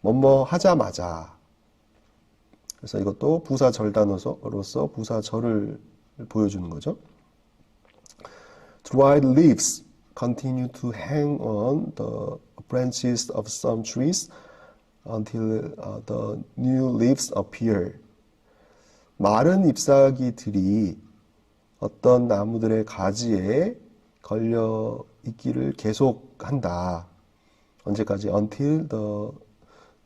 뭐뭐 하자마자. 그래서 이것도 부사절 단어로서 부사절을 보여주는 거죠. Dried leaves continue to hang on the branches of some trees until the new leaves appear. 마른 잎사귀들이 어떤 나무들의 가지에 걸려 있기를 계속한다. 언제까지? Until the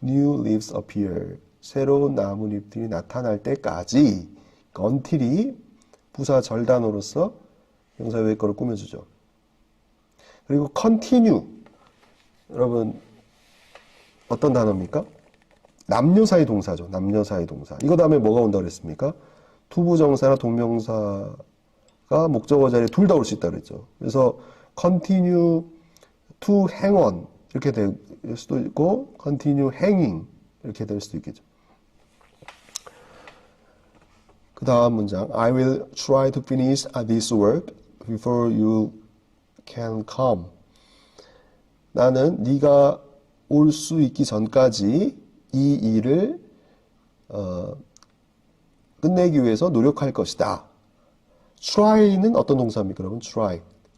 new leaves appear. 새로운 나뭇잎들이 나타날 때까지. until이 부사 절단어로서 명사 외의 거를 꾸며주죠. 그리고 continue. 여러분 어떤 단어입니까? 남녀 사이 동사죠. 남녀 사이 동사. 이거 다음에 뭐가 온다고 그랬습니까? 투부정사나 동명사가 목적어 자리에 둘 다 올 수 있다고 그랬죠. 그래서 continue to hang on 이렇게 될 수도 있고 continue hanging 이렇게 될 수도 있겠죠. 그 다음 문장 I will try to finish this work before you can come. 나는 네가 올 수 있기 전까지 이 일을 끝내기 위해서 노력할 것이다. try는 어떤 동사입니까, 여러분?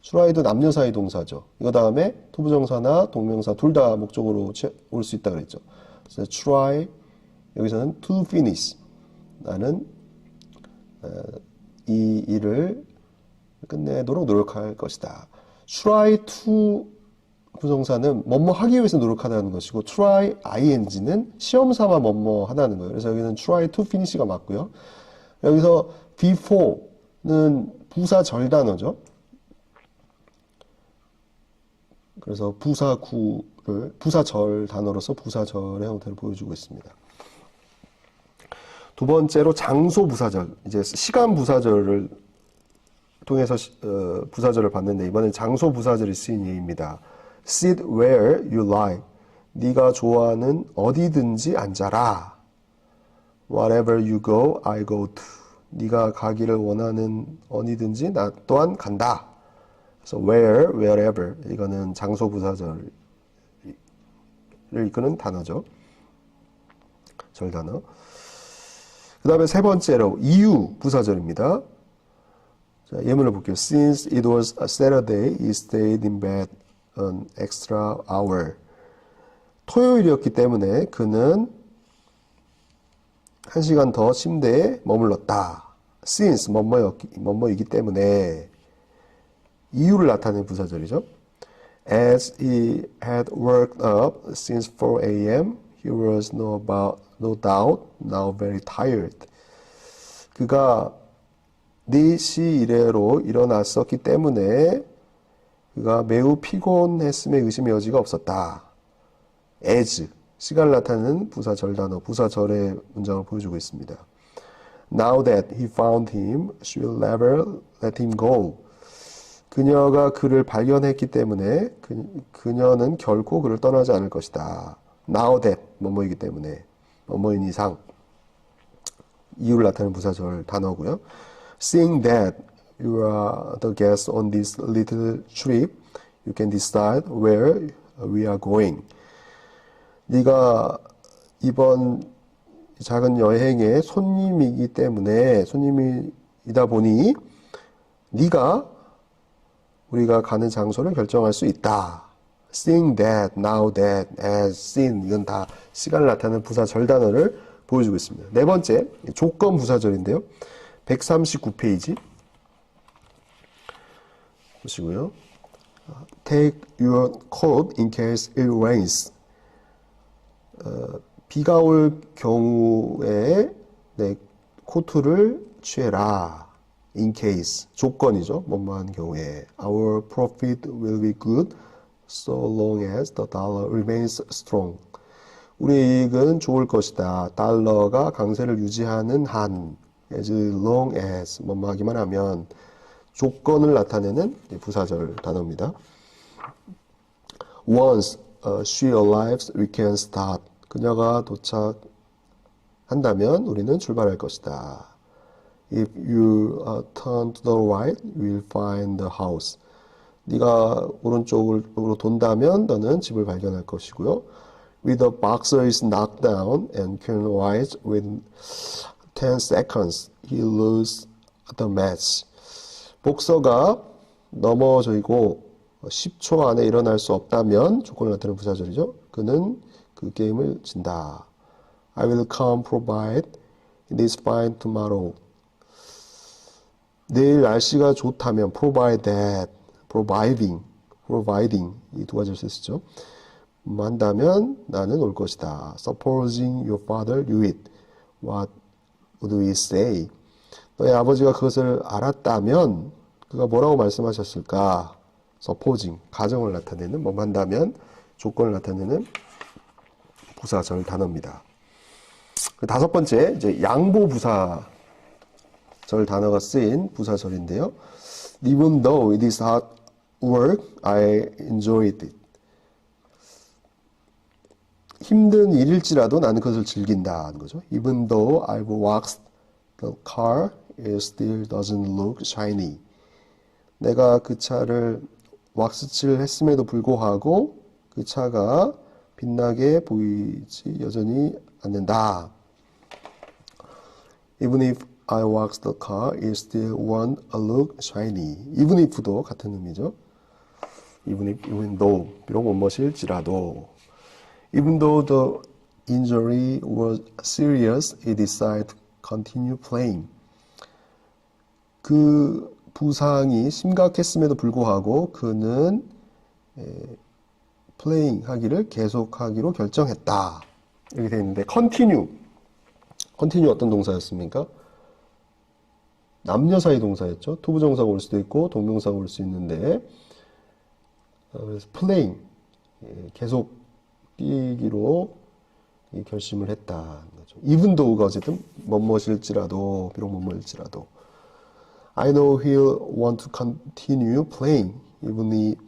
try도 남녀 사이 동사죠. 이거 다음에 투부정사나 동명사 둘 다 목적으로 올 수 있다 그랬죠. 그래서 try 여기서는 to finish. 나는 이 일을 끝내도록 노력할 것이다. try to 부정사는 뭐뭐 하기 위해서 노력하다는 것이고 try ing는 시험 삼아 뭐뭐 하다는 거예요. 그래서 여기는 try to finish가 맞고요. 여기서 before는 부사절 단어죠. 그래서 부사절 단어로서 부사절의 형태를 보여주고 있습니다. 두 번째로 장소 부사절, 이제 시간 부사절을 통해서 부사절을 봤는데 이번엔 장소 부사절이 쓰인 예입니다. Sit where you like. 네가 좋아하는 어디든지 앉아라. Wherever you go, I go to. 네가 가기를 원하는 어디든지 나 또한 간다. 그래서 where, wherever 이거는 장소 부사절을 이끄는 단어죠. 절단어. 그 다음에 세 번째로 이유 부사절입니다. 자, 예문을 볼게요. Since it was a Saturday, he stayed in bed an extra hour. 토요일이었기 때문에 그는 1시간 더 침대에 머물렀다. Since 뭐뭐이기 때문에 이유를 나타내는 부사절이죠. As he had worked up since 4 a.m., he was no doubt now very tired. 그가 4시 이래로 일어났었기 때문에 그가 매우 피곤했음에 의심의 여지가 없었다. as, 시간을 나타내는 부사절단어, 부사절의 문장을 보여주고 있습니다. Now that he found him, she will never let him go. 그녀가 그를 발견했기 때문에 그녀는 결코 그를 떠나지 않을 것이다. Now that, 뭐뭐이기 때문에, 뭐뭐인 이상. 이유를 나타내는 부사절 단어고요. Seeing that you are the guest on this little trip, you can decide where we are going. 네가 이번 작은 여행의 손님이기 때문에 손님이다 보니 네가 우리가 가는 장소를 결정할 수 있다. Seeing that, now that, as seen 이건 다 시간을 나타내는 부사절 단어를 보여주고 있습니다. 네 번째 조건 부사절인데요. 139페이지 보시고요. Take your coat in case it rains. 비가 올 경우에 내 코트를 취해라. In case, 조건이죠. 뭐뭐한 경우에. Our profit will be good so long as the dollar remains strong. 우리의 이익은 좋을 것이다. 달러가 강세를 유지하는 한. As long as, 뭐뭐하기만 하면. 조건을 나타내는 부사절 단어입니다. Once she arrives, we can start. 그녀가 도착한다면 우리는 출발할 것이다. If you turn to the right, you will find the house. 네가 오른쪽으로 돈다면 너는 집을 발견할 것이고요. With the boxer is knocked down and can rise within 10 seconds, he loses the match. 복서가 넘어지고 10초 안에 일어날 수 없다면 조건을 나타내는 부사절이죠. 그는 그 게임을 진다. I will come provide it is fine tomorrow. 내일 날씨가 좋다면 provide that, providing 이 두 가지를 쓰시죠. 한다면 나는 올 것이다. Supposing your father knew it, what would we say? 너의 아버지가 그것을 알았다면 그가 뭐라고 말씀하셨을까? Supposing, 가정을 나타내는, 뭐 한다면 조건을 나타내는 부사절 단어입니다. 그 다섯 번째, 이제 양보 부사절 단어가 쓰인 부사절인데요. Even though it is hard work, I enjoyed it. 힘든 일일지라도 나는 그것을 즐긴다는 거죠. Even though I've waxed the car, it still doesn't look shiny. 내가 그 차를 왁스칠을 했음에도 불구하고 그 차가 빛나게 보이지 여전히 않는다. Even if I wax the car, it still won't look shiny. Even if도 같은 의미죠. Even though, 비록 못못일지라도. Even though the injury was serious, he decided to continue playing. 그 부상이 심각했음에도 불구하고 그는 playing 하기를 계속하기로 결정했다. 이렇게 되어 있는데 continue 어떤 동사였습니까? 남녀 사이 동사였죠. 투부정사가 올 수도 있고 동명사가 올 수 있는데 그래서 playing 계속 뛰기로 결심을 했다는 거죠. even though가 어쨌든 뭐뭐일지라도 비록 뭐뭐일지라도 I know he'll want to continue playing even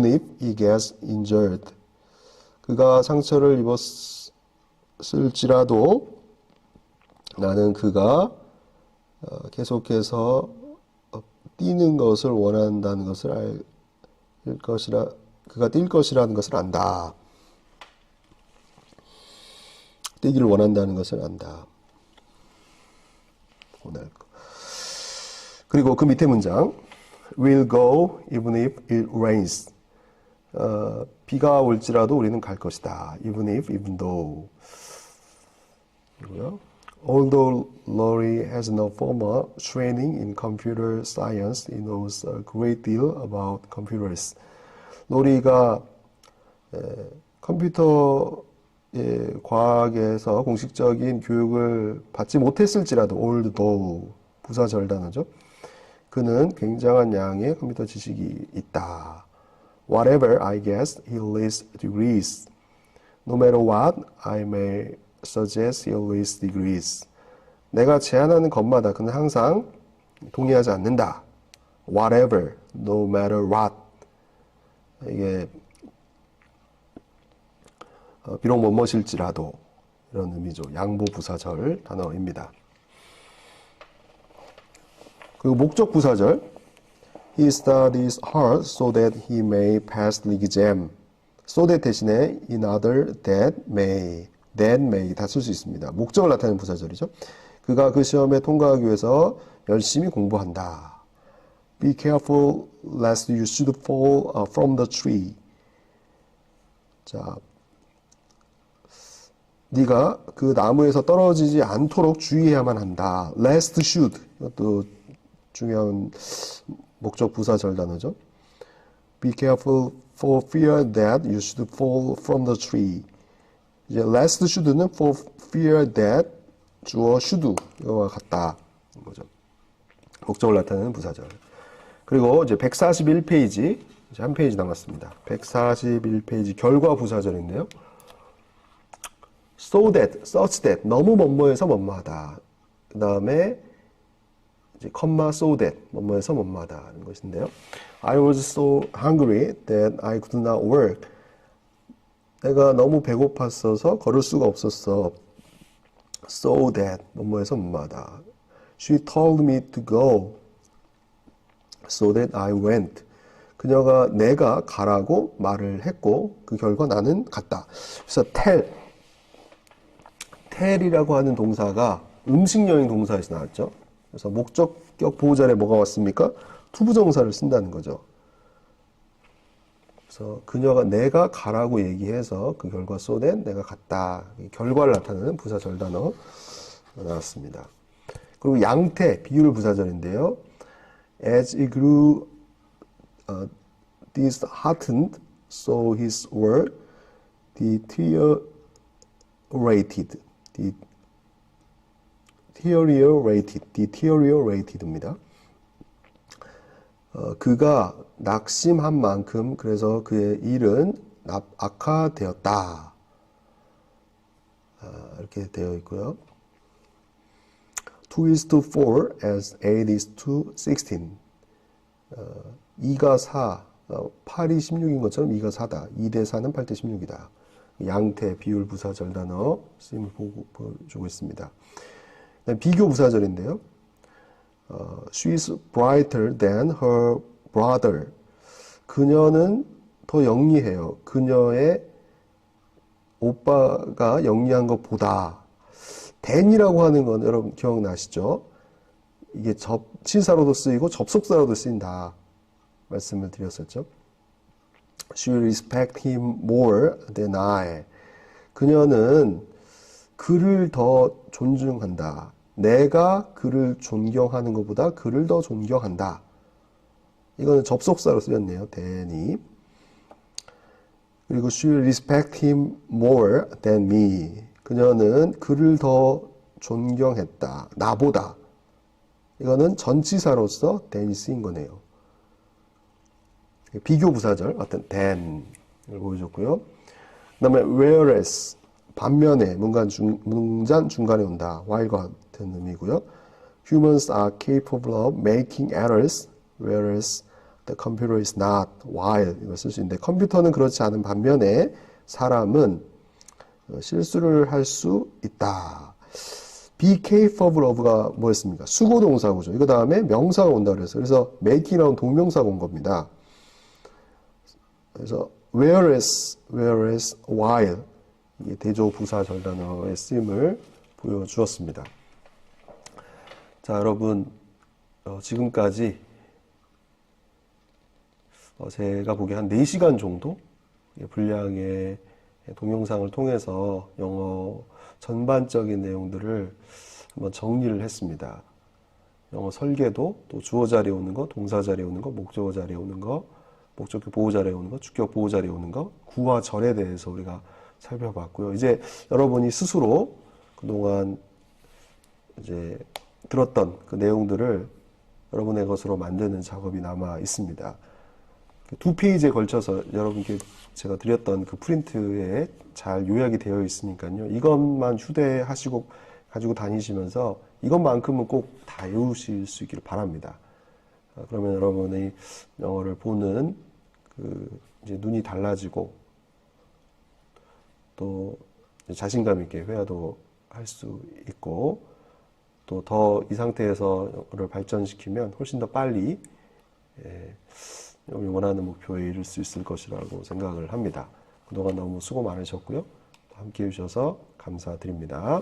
if he gets injured. 그가 상처를 입었을지라도 나는 그가 계속해서 뛰는 것을 원한다는 것을 알 것이라, 그가 뛸 것이라는 것을 안다. 뛰기를 원한다는 것을 안다. 그리고 그 밑에 문장 We'll go even if it rains. 비가 올지라도 우리는 갈 것이다. Even if, even though. 그리고요. Although Lori has no formal training in computer science, he knows a great deal about computers. 로리가 컴퓨터 과학에서 공식적인 교육을 받지 못했을지라도, although 부사절 단어죠. 그는 굉장한 양의 컴퓨터 지식이 있다. Whatever I guess, he'll list degrees. No matter what, I may suggest he'll list degrees. 내가 제안하는 것마다 그는 항상 동의하지 않는다. Whatever, no matter what. 이게 비록 뭐뭇일지라도 이런 의미죠. 양보 부사절 단어입니다. 그리고 목적 부사절 He studies hard so that he may pass the exam. So that 대신에 in order that may 다 쓸 수 있습니다. 목적을 나타내는 부사절이죠. 그가 그 시험에 통과하기 위해서 열심히 공부한다. Be careful lest you should fall from the tree. 자, 네가 그 나무에서 떨어지지 않도록 주의해야만 한다. Lest should. 이것도 중요한 목적 부사절 단어죠. Be careful for fear that you should fall from the tree. 이제 lest should는 for fear that 주어 should 이거와 같다 거죠. 목적을 나타내는 부사절. 그리고 이제 141페이지 이제 한 페이지 남았습니다. 141페이지 결과 부사절인데요. So that, such that 너무 뭐뭐해서 뭐뭐하다. 그 다음에 이제 컴마 so that 뭐뭐해서 뭐뭐하다는 것인데요. I was so hungry that I could not work. 내가 너무 배고팠어서 걸을 수가 없었어. So that 뭐뭐해서 뭐뭐하다. She told me to go. So that I went. 그녀가 내가 가라고 말을 했고 그 결과 나는 갔다. 그래서 tell이라고 하는 동사가 음식여행 동사에서 나왔죠. 그래서 목적격 보호자에 뭐가 왔습니까? 투부정사를 쓴다는 거죠. 그래서 그녀가 내가 가라고 얘기해서 그 결과 so that 내가 갔다. 결과를 나타내는 부사절 단어 나왔습니다. 그리고 양태 비율 부사절인데요. As he grew disheartened, so his work deteriorated입니다. 그가 낙심한 만큼 그래서 그의 일은 악화되었다. 이렇게 되어 있고요. 2:4 as 8:16. 2가 4, 8이 16인 것처럼 2가 4다. 2대4는 8대16이다. 양태, 비율, 부사절 단어 쓰임을 보여주고 있습니다. 비교 부사절인데요. She is brighter than her brother. 그녀는 더 영리해요. 그녀의 오빠가 영리한 것보다. than이라고 하는 건 여러분 기억나시죠? 이게 치사로도 쓰이고 접속사로도 쓰인다. 말씀을 드렸었죠. She will respect him more than I. 그녀는 그를 더 존중한다. 내가 그를 존경하는 것보다 그를 더 존경한다. 이거는 접속사로 쓰였네요. than이. 그리고 she will respect him more than me. 그녀는 그를 더 존경했다. 나보다. 이거는 전치사로서 than이 쓰인 거네요. 비교 부사절 어떤 than을 보여줬고요. 그 다음에 whereas 반면에 문장 중간에 온다. while과 같은 의미고요. Humans are capable of making errors, whereas the computer is not. while 이걸 쓸 수 있는데 컴퓨터는 그렇지 않은 반면에 사람은 실수를 할 수 있다. be capable of가 뭐였습니까? 수고동사구죠. 이거 다음에 명사가 온다 그랬어요. 그래서 make이 나온 동명사가 온 겁니다. 그래서 whereas, while 이게 대조 부사 절단어의 쓰임을 보여주었습니다. 자, 여러분 지금까지 제가 보기에 한 4시간 정도 분량의 동영상을 통해서 영어 전반적인 내용들을 한번 정리를 했습니다. 영어 설계도, 또 주어 자리에 오는 거, 동사 자리에 오는 거, 목적어 자리에 오는 거, 목적격 보호 자리에 오는 거, 주격 보호 자리에 오는 거, 구와 절에 대해서 우리가 살펴봤고요. 이제 여러분이 스스로 그동안 이제 들었던 그 내용들을 여러분의 것으로 만드는 작업이 남아 있습니다. 2페이지에 걸쳐서 여러분께 제가 드렸던 그 프린트에 잘 요약이 되어 있으니까요. 이것만 휴대하시고 가지고 다니시면서 이것만큼은 꼭 다 외우실 수 있기를 바랍니다. 그러면 여러분의 영어를 보는 그 이제 눈이 달라지고 또 자신감 있게 회화도 할 수 있고 또 더 이 상태에서 영어를 발전시키면 훨씬 더 빨리 원하는 목표에 이룰 수 있을 것이라고 생각을 합니다. 그동안 너무 수고 많으셨고요. 함께 해주셔서 감사드립니다.